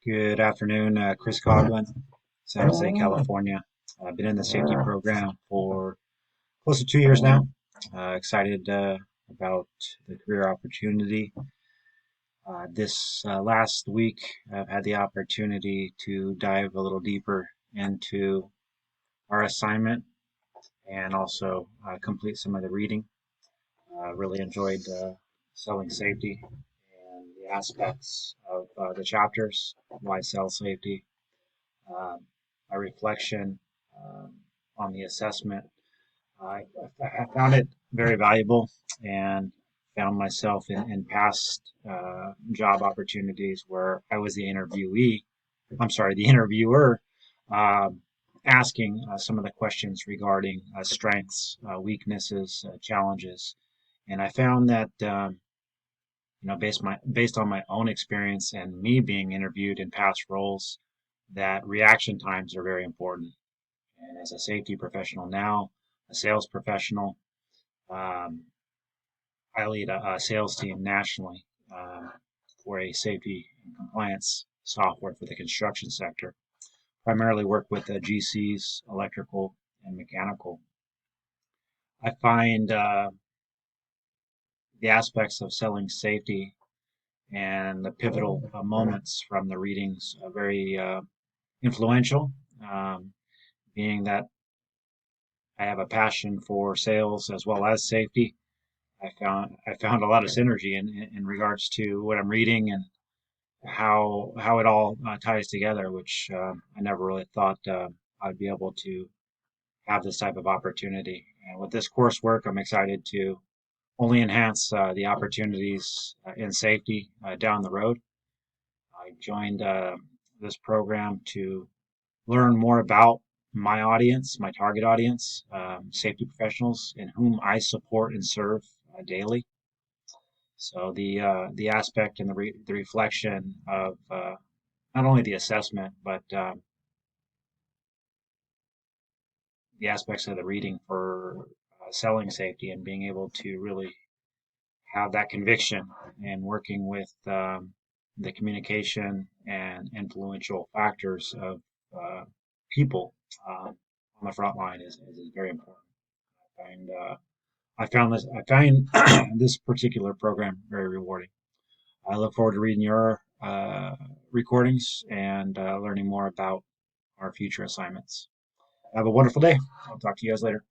Good afternoon, Chris Coughlin, San Jose, California. I've been in the safety program for close to 2 years now. Excited about the career opportunity. This last week, I've had the opportunity to dive a little deeper into our assignment and also complete some of the reading. Really enjoyed selling safety and the aspects of the chapters, why sell safety, um, a reflection um, on the assessment. I found it very valuable and found myself in past job opportunities where I was the interviewer, um, asking some of the questions regarding strengths, weaknesses, challenges. And I found that based on my own experience and me being interviewed in past roles, that reaction times are very important. And as a safety professional now, a sales professional, um, I lead a sales team nationally for a safety and compliance software for the construction sector. Primarily work with GCs, electrical and mechanical. I find the aspects of selling safety and the pivotal moments from the readings very influential, um, being that I have a passion for sales as well as safety. I found a lot of synergy in regards to what I'm reading and how it all ties together, which I never really thought I'd be able to have this type of opportunity. And with this coursework, I'm excited to only enhance the opportunities in safety down the road. I joined this program to learn more about my audience, my target audience, safety professionals in whom I support and serve daily. So the aspect and the reflection of not only the assessment but the aspects of the reading for selling safety and being able to really have that conviction and working with the communication and influential factors of uh, people on the front line is very important. And I find this particular program very rewarding. I look forward to reading your recordings and learning more about our future assignments. Have a wonderful day. I'll talk to you guys later.